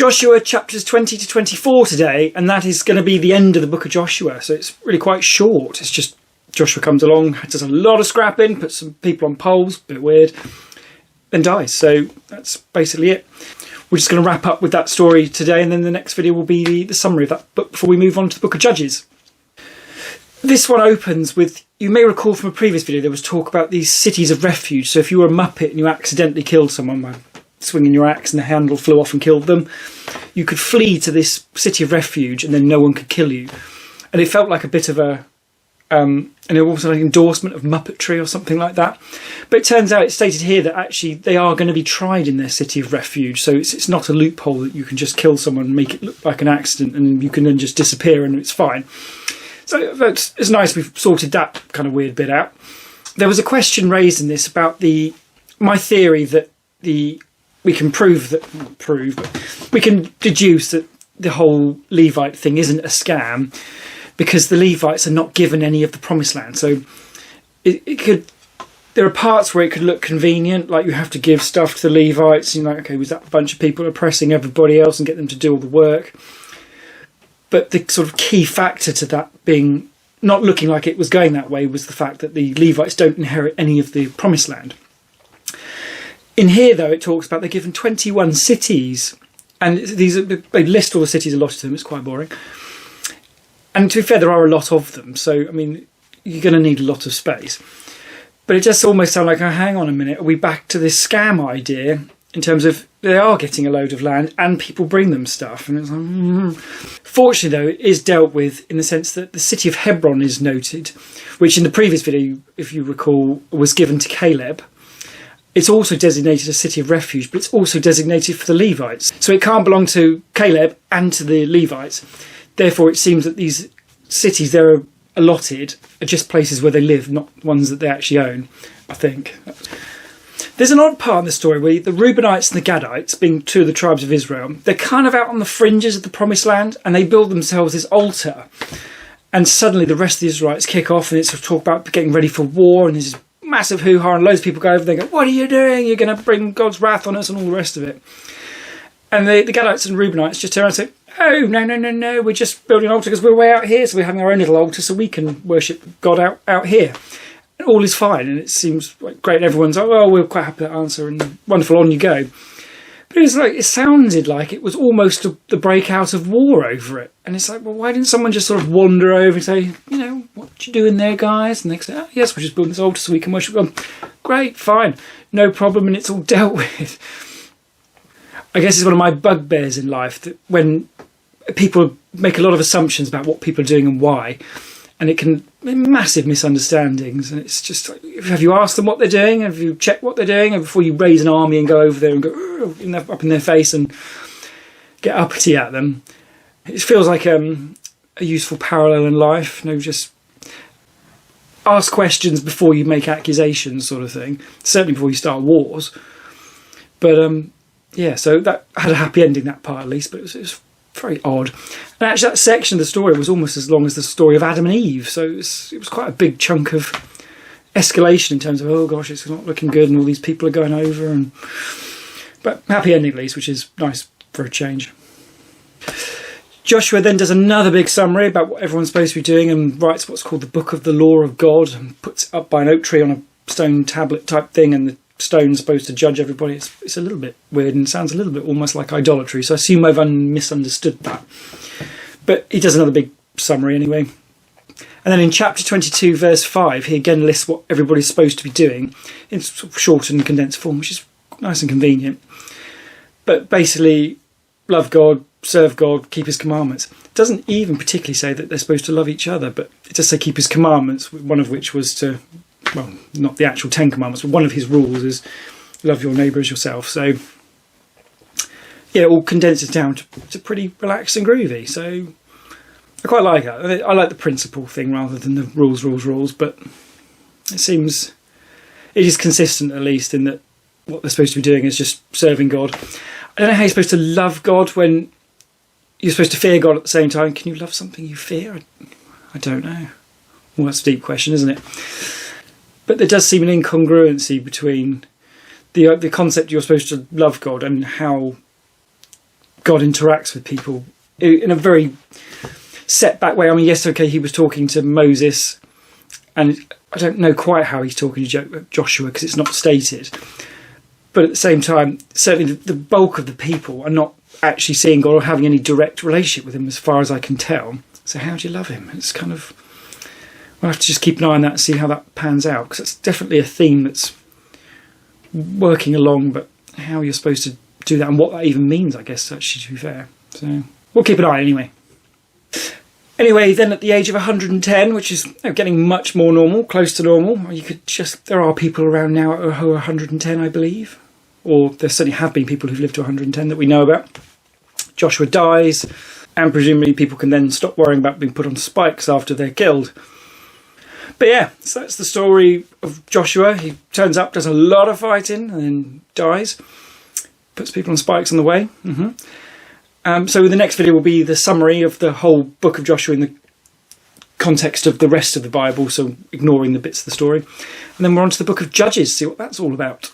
Joshua chapters 20 to 24 today, and that is going to be the end of the book of Joshua. So it's really quite short. It's just Joshua comes along, does a lot of scrapping, puts some people on poles, a bit weird, then dies. So that's basically it. We're just going to wrap up with that story today, and then the next video will be the summary of that book before we move on to the book of Judges. This one opens with, you may recall from a previous video, there was talk about these cities of refuge. So if you were a Muppet and you accidentally killed someone by swinging your axe and the handle flew off and killed them, you could flee to this city of refuge and then no one could kill you. And it felt like a bit of a and it was like an endorsement of Muppetry or something like that. But it turns out, it's stated here that actually they are going to be tried in their city of refuge. So it's not a loophole that you can just kill someone and make it look like an accident and you can then just disappear and it's fine. So it's nice we've sorted that kind of weird bit out. There was a question raised in this about my theory that we can we can deduce that the whole Levite thing isn't a scam because the Levites are not given any of the promised land. So there are parts where it could look convenient, like you have to give stuff to the Levites. You're like, okay, was that a bunch of people oppressing everybody else and get them to do all the work? But the sort of key factor to that being not looking like it was going that way was the fact that the Levites don't inherit any of the promised land. In here, though, it talks about they're given 21 cities, and they list all the cities allotted to them. It's quite boring. And to be fair, there are a lot of them, so, I mean, you're going to need a lot of space. But it just almost sounds like, oh, hang on a minute, are we back to this scam idea in terms of they are getting a load of land and people bring them stuff? And it's like, Fortunately, though, it is dealt with in the sense that the city of Hebron is noted, which in the previous video, if you recall, was given to Caleb. It's also designated a city of refuge, but it's also designated for the Levites. So it can't belong to Caleb and to the Levites. Therefore, it seems that these cities that are allotted are just places where they live, not ones that they actually own, I think. There's an odd part in the story where the Reubenites and the Gadites, being two of the tribes of Israel, they're kind of out on the fringes of the promised land, and they build themselves this altar. And suddenly the rest of the Israelites kick off, and it's talk about getting ready for war, and there's massive hoo-ha, and loads of people go over there and go, what are you doing? You're going to bring God's wrath on us and all the rest of it. And the Gadites and Reubenites just turn around and say, oh, no, we're just building an altar because we're way out here, so we're having our own little altar so we can worship God out here. And all is fine, and it seems like great, and everyone's like, well, we're quite happy with that answer, and wonderful, on you go. But it sounded like it was almost the breakout of war over it. And it's like, well, why didn't someone just sort of wander over and say, what you doing there, guys? And they say, oh, yes, we're just building this altar so we can worship God. Great, fine, no problem, and it's all dealt with. I guess it's one of my bugbears in life that when people make a lot of assumptions about what people are doing and why, and it can be massive misunderstandings. And it's just like, have you asked them what they're doing? Have you checked what they're doing? And before you raise an army and go over there and go up in their face and get uppity at them, it feels like a useful parallel in life. Just ask questions before you make accusations, sort of thing. Certainly before you start wars. But so that had a happy ending, that part at least. But it was very odd. And actually that section of the story was almost as long as the story of Adam and Eve. So it was quite a big chunk of escalation in terms of, oh gosh, it's not looking good and all these people are going over. But happy ending at least, which is nice for a change. Joshua then does another big summary about what everyone's supposed to be doing and writes what's called the Book of the Law of God and puts it up by an oak tree on a stone tablet type thing, and the stone's supposed to judge everybody. It's a little bit weird and sounds a little bit almost like idolatry, so I assume I've misunderstood that. But he does another big summary anyway. And then in chapter 22 verse 5 he again lists what everybody's supposed to be doing in sort of short and condensed form, which is nice and convenient. But basically, love God, serve God, keep his commandments. It doesn't even particularly say that they're supposed to love each other, but it does say keep his commandments, one of which was to, well, not the actual 10 commandments, but one of his rules is love your neighbour as yourself. So yeah, it all condenses down to pretty relaxed and groovy. So I quite like that. I like the principle thing rather than the rules, but it is consistent, at least, in that what they're supposed to be doing is just serving God. I don't know how you're supposed to love God when you're supposed to fear God at the same time. Can you love something you fear? I don't know. Well, that's a deep question, isn't it? But there does seem an incongruency between the concept you're supposed to love God and how God interacts with people in a very set back way. I mean, yes, okay, he was talking to Moses, and I don't know quite how he's talking to Joshua because it's not stated. But at the same time, certainly the bulk of the people are not actually seeing God or having any direct relationship with him, as far as I can tell. So how do you love him? It's kind of, we'll have to just keep an eye on that and see how that pans out, because it's definitely a theme that's working along, but how you're supposed to do that and what that even means, I guess, actually, to be fair. So we'll keep an eye anyway. Anyway, then at the age of 110, which is getting much more normal, close to normal, there are people around now who are 110, I believe. Or there certainly have been people who've lived to 110 that we know about. Joshua dies, and presumably people can then stop worrying about being put on spikes after they're killed. But yeah, so that's the story of Joshua. He turns up, does a lot of fighting, and then dies. Puts people on spikes on the way. So the next video will be the summary of the whole book of Joshua in the context of the rest of the Bible, so ignoring the bits of the story. And then we're on to the book of Judges, see what that's all about.